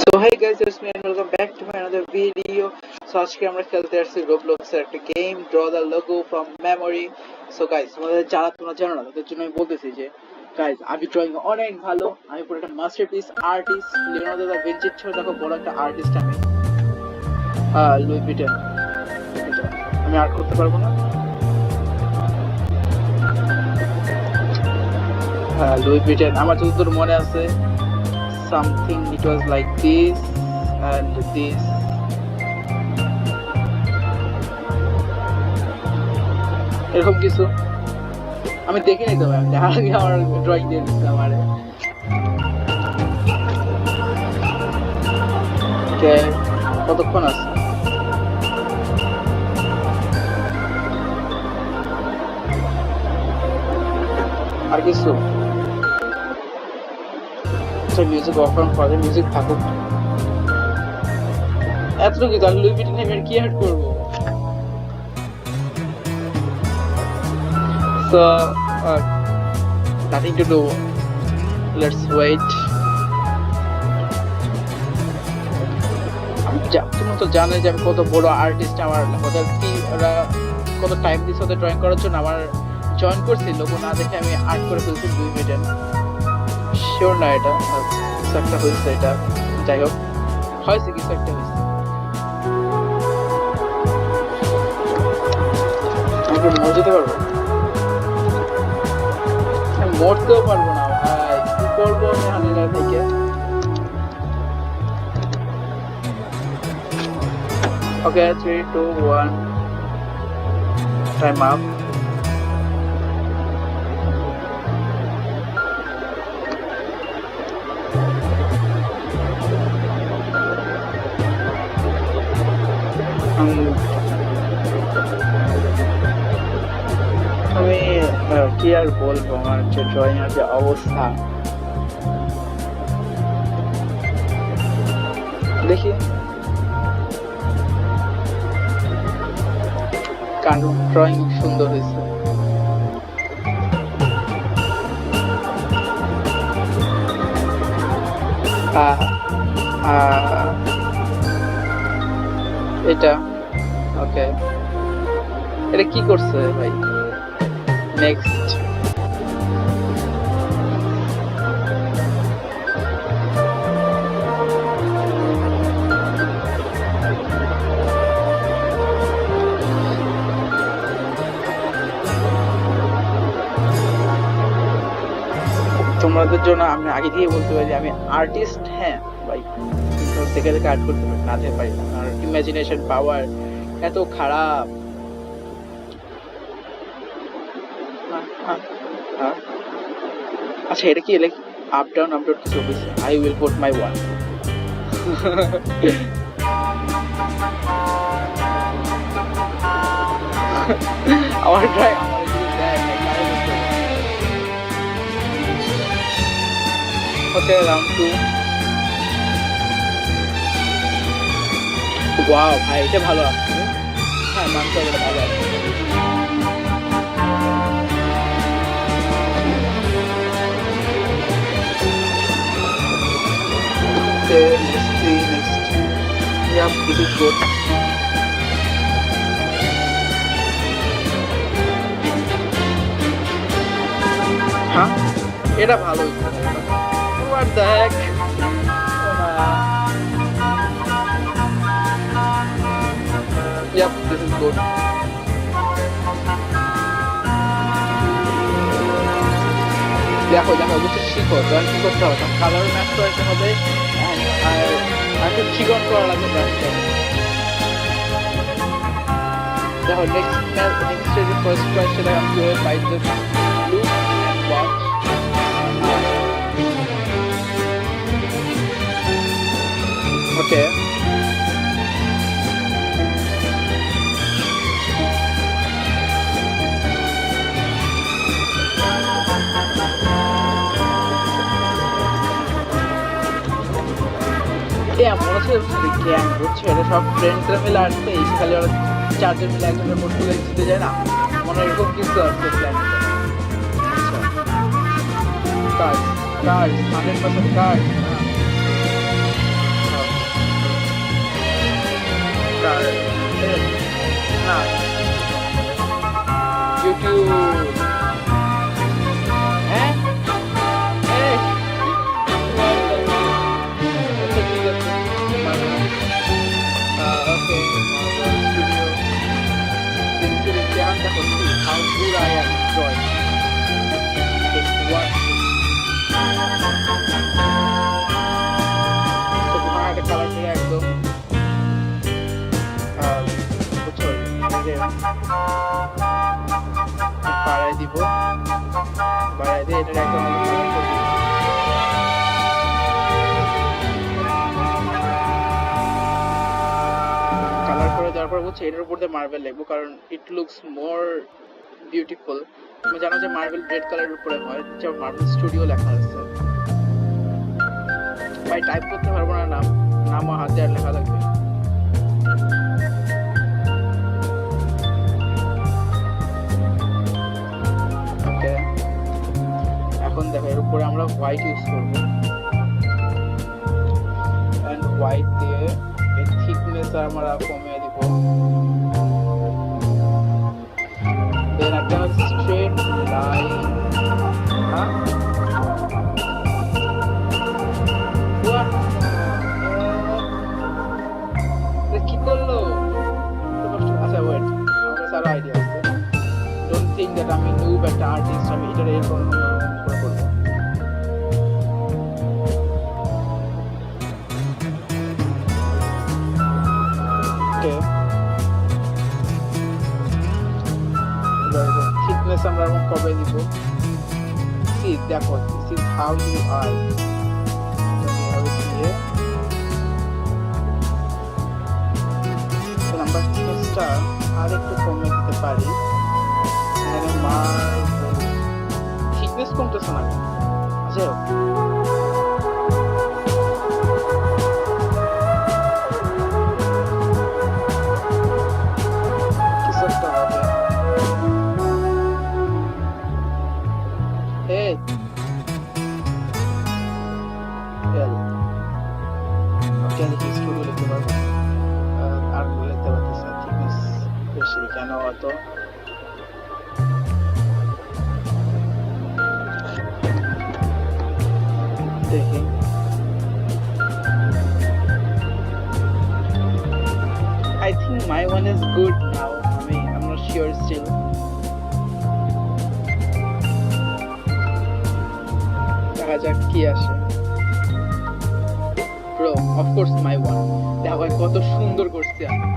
So hey guys, it's me and welcome back to my another video. So আজকে আমরা খেলতে আসছি Roblox এর একটা game, draw the logo from memory. So guys, তোমরা জানো না, তাদের জন্য আমি বলতেছি যে guys, আমি ড্রয়িং অনেক ভালো, আমি পুরো একটা মাস্টারপিস আর্টিস্ট, লিওনার্দো দা ভিঞ্চির ছোট দেখো বড় একটা আর্টিস্ট আমি। লুই ভিটন, আমি আর্ট করতে পারবো না। লুই ভিটন আমার যতদূর মনে আছে something it was like this and this. এরকম কিছু আমি দেখিনি তো, আমি দেখার আগে আমার ড্রয়িং দিয়ে দিচ্ছে আমারে। কতক্ষণ আছে? আর কিছু মিউজিক অফ করে, মিউজিক থাকুক, এতটুকু তাহলে লুই ভিটন এর কি অ্যাড করব? So nothing to do, let's wait. তোমরা তো জানো যে আমি কত বড় আর্টিস্ট, আমার ওদের কি ওরা কত টাইম দিচ্ছে ওদের ড্রয়িং করার জন্য। আমার জয়েন করছি, লোগো না দেখে আমি আর্ট করে ফেলছি লুই ভিটন। শিওর না এটা কিছু একটা হয়েছে, এটা যাই হোক হয়েছে, কিছু একটা হয়েছে। আমি মরে যেতে পারবো? আমি মরতেও পারবো না ভাই, কি করবো আমি থেকে। ওকে 3, 2, 1 টাইম আপ। আমি কি আর বলবো, আমার যে ড্রয়িং এর যে অবস্থা দেখি, কারণ ড্রয়িং সুন্দর হয়েছে। এটা ওকে, এটা কি করছে ভাই? নেক্সট তোমাদের জন্য আমি আগে দিয়ে বলতে পারি আমি আর্টিস্ট, হ্যাঁ ভাই, দেখে দেখে আর্ট করতে পারি, না পারি না, আর ইমাজিনেশন পাওয়ার এত খারাপ। আচ্ছা এটা কি আপ ডাউন কিছু হয়েছে? I will put my one. আমার ট্রাই ওকে রাউন্ড 2। ওয়াও ভাই, এটা ভালো আছে, হ্যাঁ মানতে হবে, ভালো আছে। Okay, let's see next. Yeah, this is good. Huh? এটা ভালো হইছে। What the heck? Yep, this is good. দেখো অবশ্যই শিখো, ড্রয়িং কি করতে হবে, কালার ম্যাচ করতে হবে, আর একটু চিকন করা লাগবে ড্রয়িংটা। দেখো নেক্সট ফার্স্ট কোয়েশ্চেন আমি কিভাবে পাই দ্য ব্লু ওয়াচ। ওকে মনে হচ্ছে গ্যাং বুঝছো, এটা সব ফ্রেন্ডসরা মিলে আসছে, এই খালি ওরা চারজন মিলে একজনের মোট তুলে দিতে যায় না, মনে এরকম কিছু আসছে প্ল্যান। আচ্ছা cards, 100% cards. এটা একদম কালার করে দেওয়ার পর হচ্ছে এটার উপর দিয়ে মার্বেল লিখবো, কারণ ইট লুকস মোর বিউটিফুল। তুমি জানো যে মার্বেল রেড কালারের উপরে হয়, যেমন মার্বেল স্টুডিও লেখা আছে। ভাই টাইপ করতে পারবো না, নামও হাতে আর লেখা লাগবে। ওকে, এখন দেখো এর উপরে আমরা হোয়াইট ইউজ করবো, এন্ড হোয়াইট দিয়ে এর থিকনেস আমরা কমিয়ে দিব। দেন একটা স্ট্রেট লাইন, হ্যাঁ কি করলো? আচ্ছা ওয়েট, আমার কাছে আরো আইডিয়া আছে। ডোন্ট থিঙ্ক দ্যাট আমি নিউব একটা আর্টিস্ট, আমি এটা এরকম করে করবো। থিকনেস আমরা কবে দিব? সি দেখো, this is how you are. Number থিকনেসটা আর একটু কমে দিতে পারি। এখানে থিকনেস কমতেছে না। আচ্ছা কিছু একটা হবে। স্টুডিও লিখতে পারবো, আর লিখতে পারতেছি না। থিকনেস বেশি কেন হতো? দেখি I think my one is good now. I'm not sure still. দেখা যাক কি আসে। Bro, of course my one. দেখো কত সুন্দর করছি আমি।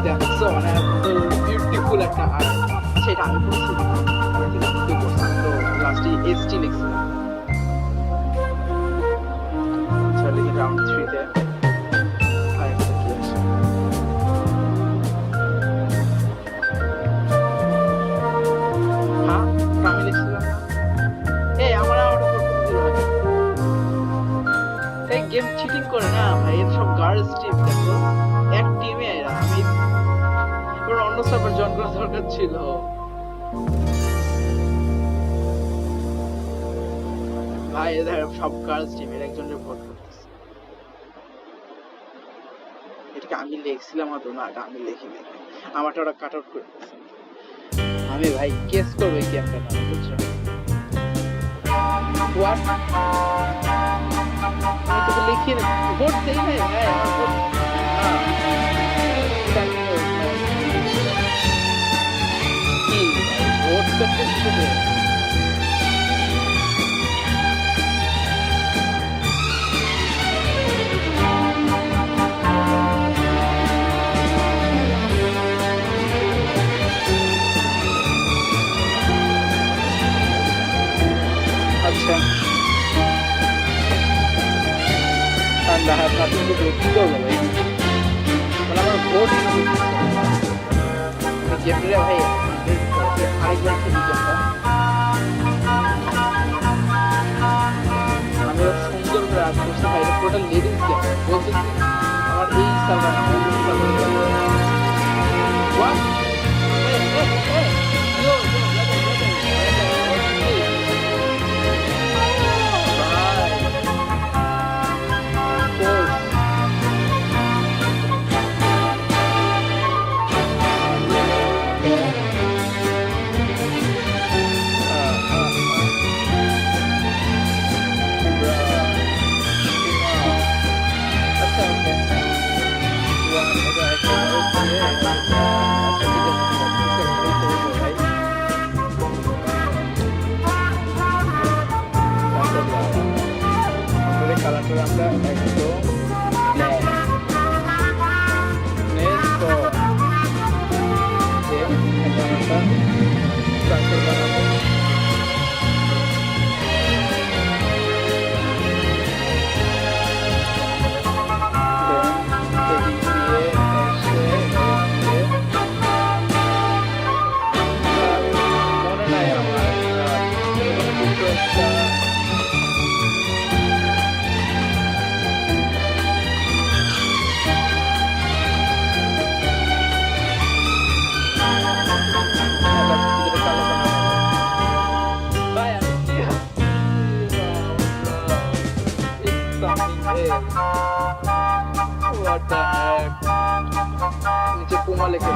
দেখছো মানে এত বিউটিফুল একটা আর্ট। সেটা আমি করছি। আমি করছি তো লাস্টে এসটি লিখছিলাম। চলে কি রাউন্ড 3 তে। আরেকটা কি আসে? হ্যাঁ, আমি লিখছিলাম না। এই আমার এই গেম চিটিং করে না ভাই, এর সব গার্লস টিম। দেখো এক টিমে এরা, আমি ওর অন্য সার্ভার জয়েন করা দরকার ছিল। ভাই এদের সব গার্লস টিম, এর একজনের ভোট করতেছে। এটাকে আমি লিখছিলাম হয়তো না, এটা আমি লিখিনি, আমারটা ওরা কাট আউট করে দিয়েছে। আমি ভাই কেস করবো এই গেমটা না, বুঝছো? হোয়াট? আমি তোকে লিখি ভোট দেই নাই ভাই, আমার ভোট কি ভোট করতে শুরু। আচ্ছা ঠান্ডা হাত হাতে কি করবো ভাই, মানে আমার ভোট গেমটা ভাই আরেকবার খেলি গেমটা। আমি সুন্দর করে আজ করছি ভাই, টোটাল লেডিস গেম বলতেছি। আমার এই সার্ভার কালারটা আমরা একদম ট্রান্সফার বানাবো। something else. What the heck? নিচে পুমা লেখা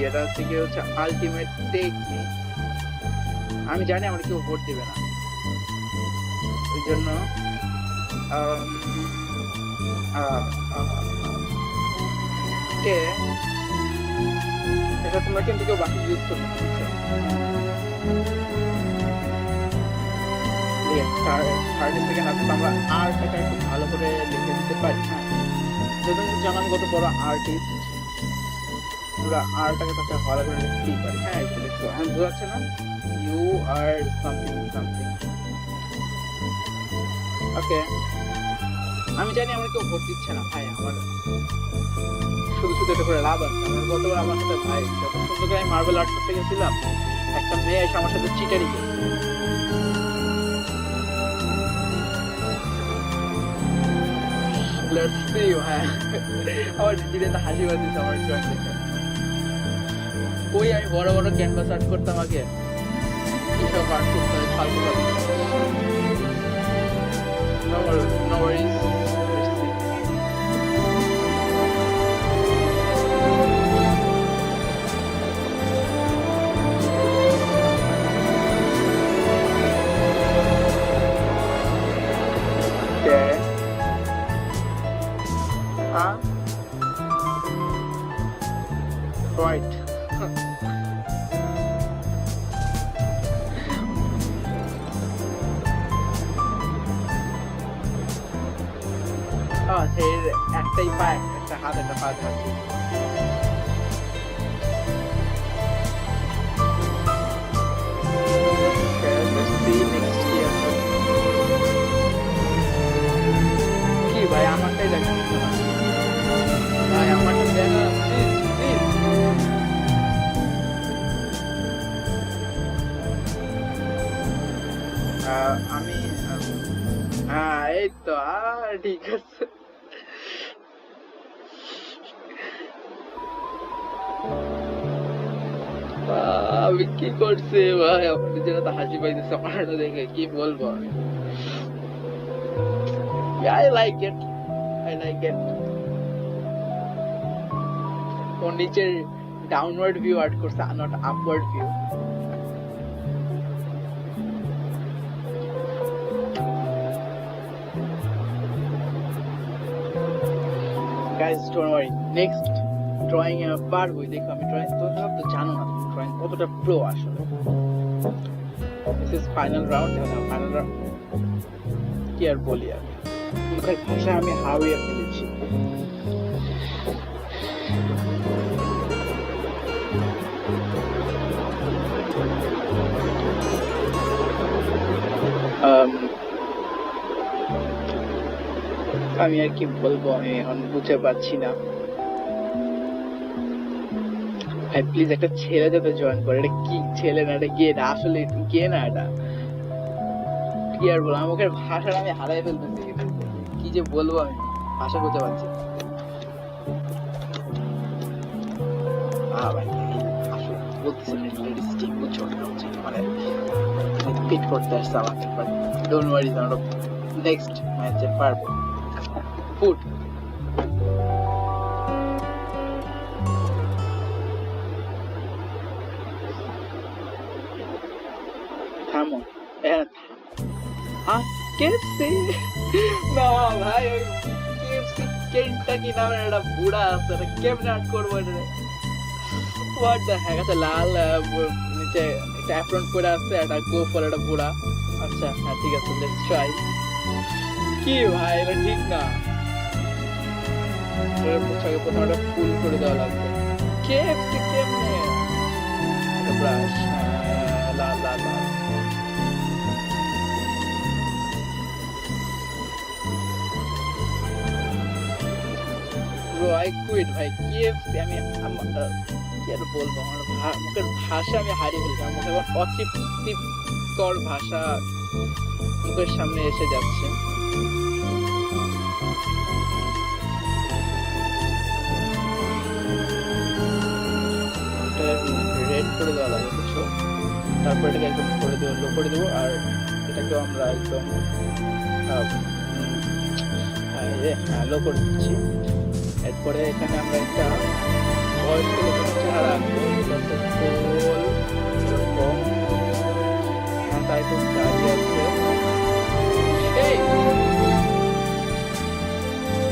এটা হচ্ছে কি হচ্ছে আলটিমেট টেকনিক। আমি জানি আমার কেউ ভোট দিবে না, ওই জন্য এটা তোমরা কিন্তু কেউ বাকি ইউজ করতে পারছো। আমরা আর্টটাকে একটু ভালো করে লিখে দিতে পারি। হ্যাঁ, যদি জানান কত বড় আর্টিস্ট, পুরো আর্টটাকে তো ভালো করে লিখতেই পারি। হ্যাঁ, এখন বোঝাচ্ছে না ইউ আর সামথিং সামথিং। ওকে, আমি জানি আমার কেউ ভোট দিচ্ছে না ভাই, আমার শুধু শুধু এটা করে লাভ আছে। আমার গতবার আমার সাথে ভাই যত সুন্দর করে আমি মার্বেল আর্ট করতে গেছিলাম, একটা মেয়ে এসে আমার সাথে চিটারি গেছে। Let's see, হ্যাঁ আমার দিদিতে হাসি বাজিয়েছে আমার ড্রয়িং দেখে। ওই আমি বড় বড় ক্যানভাস আর্ট করতাম আগে, এসব আর্ট করতে হয় ফালতু ফালতু। No worries. Right. একটাই পায়, একটা হাত, একটা পা থাকবে। কি ভাই আমারটাই দেখেন ভাই, আমারটা দেখা আমি হ্যাঁ এই তো ঠিক আছে। আমি কি করছি ভাই, আপনি যেটা তো হাসি পাইতেছে আমার দেখে, কি বলবো আমি। I like it. ও নিচের ডাউনওয়ার্ড ভিউ আর্ট করছে, not upward view. Guys, don't worry. Next drawing পারবো, দেখো আমি ড্রয়িং তো জানো না ড্রয়িং কতটা প্রো আসলে। This is final round. Final round কি আর বলি, আমি মুখের ভাষা আমি হারিয়ে ফেলেছি। আমি আর কি বলবো, আমি এখন বুঝতে পারছি না ভাই। প্লিজ একটা ছেলে যাতে জয়েন করে। এটা কি ছেলে না, এটা গে না, আসলে গে না, এটা কি আর বলবো। আমার মুখের ভাষাটা আমি হারাই ফেলতেছি, কি যে বলবো আমি ভাষা বুঝতে পারছি। ভাই আসলে বলতেছি লেডিস্টিক বুঝছো, মানে পিট করতে আসছে আমাকে, বাট ডোন্ট ওয়ারি, আমরা নেক্সট ম্যাচে পারবো। ফুড থামো, কেএফসি না ভাই, ওই কেএফসি কেন্টাকি নামের একটা বুড়া আছে, কেমনে আর্ট করবো এটা? What the heck. আচ্ছা লাল নিচে একটা অ্যাপ্রন পরে আছে, একটা গোফর, একটা বুড়া। আচ্ছা হ্যাঁ ঠিক আছে, লেটস ট্রাই। কি ভাই এটা ঠিক না, পোশাকে প্রথমে একটা ফুল করে দেওয়া লাগবে। কেএফসি কেমনে ব্রাশ, লাল লাল লাল। ব্রো আই কুইট ভাই, কেএফসি আমি কি আর বলবো, আমার মুখের ভাষা আমি হারিয়ে ফেলছি। আমার মুখে এখন অতৃপ্তিকর ভাষা মুখের সামনে এসে যাচ্ছে। তারপর এটাকে একদম করে দেবো, লো করে দেবো। আর এটাকেও আমরা একদম লো করে দিচ্ছি। এরপরে এখানে আমরা একটা বয়স্ক লোকের চেহারা রাখবো, এরকম মাথায় একটু দাঁড়িয়ে আছে। এই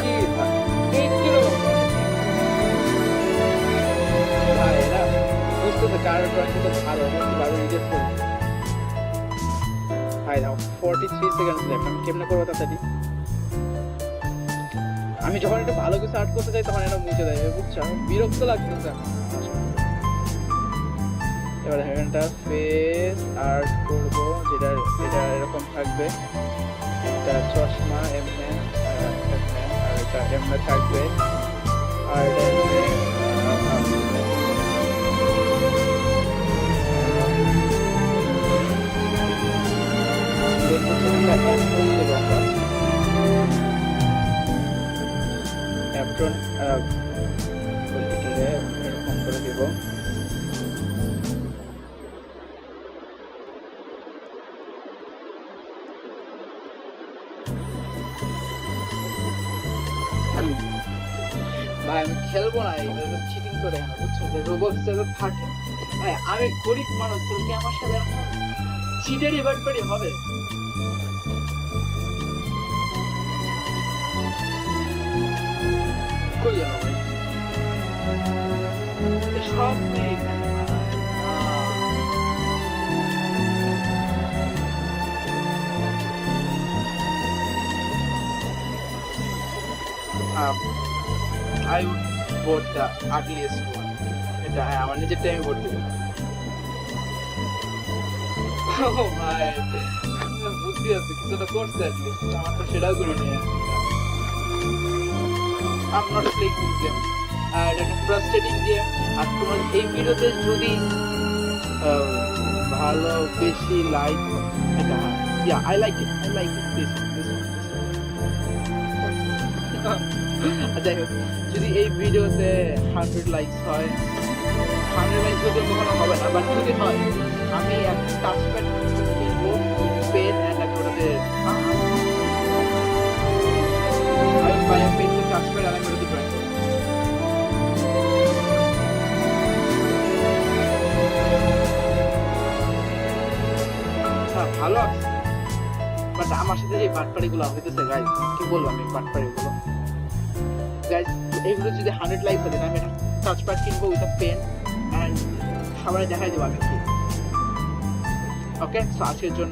কি ভাই, এই কিরকম ভাই, এরা বুঝতেছে কার ড্রয়িং তো ভালো, আমি কিভাবে রিজেক্ট করি ভাই। দাও 43 সেকেন্ডস লেফট, আমি কেমনে করবো তাড়াতাড়ি? আমি যখন একটা ভালো কিছু আর্ট করতে চাই তখন এটা মুছে দেয়, বুঝছো? বিরক্ত লাগতেছে। এবার এখানটা ফেস আর্ট করব, যেটা এটা এরকম থাকবে, এটা চশমা এমনে আর এটা এমনে থাকবে। আর অ্যাপ্রন এরকম করে দেব। ভাই আমি খেলবো না, এটা চিটিং করে না, বুঝছো? রোবট যাতে থাকে ভাই, আমি গরিব মানুষ, তোর কি আমার সাথে চিটের ইভেন্ট করে হবে? কই যাবো ভাই, সব নেই I would vote the ugliest one. এটা আমার নিজেরটা আমি ভোট দেবো। ভাই বুদ্ধি আছে, কিছুটা করছে অ্যাটলিস্ট, আমার তো সেটাও করে নিয়ে। I'm not playing this game. এটা একটা ফ্রাস্ট্রেটিং গেম। আর তোমার এই ভিডিওতে যদি ভালো বেশি লাইক, এটা I like it this one. যাই হোক, যদি এই ভিডিওতে 100 লাইকস হয়, 100 লাইকস যদি কখনো হবে না, বাট যদি হয়, আমি একটা টাচপ্যাড কিনবো, পেন এন্ড একটা ওটাতে I buy a pencil touchpad and I'm going to drawing board. ভালো আছে, বাট আমার সাথে যে বাটপাড়িগুলো হইতেছে গাইজ, কি বলবো আমি বাটপাড়িগুলো গাইজ। এইগুলো যদি 100 লাইক হয়ে যায়, আমি একটা টাচপ্যাড কিনবো উইথ আ পেন এন্ড সবাই দেখাই দেবো আমি কি। ওকে, সো আজকের জন্য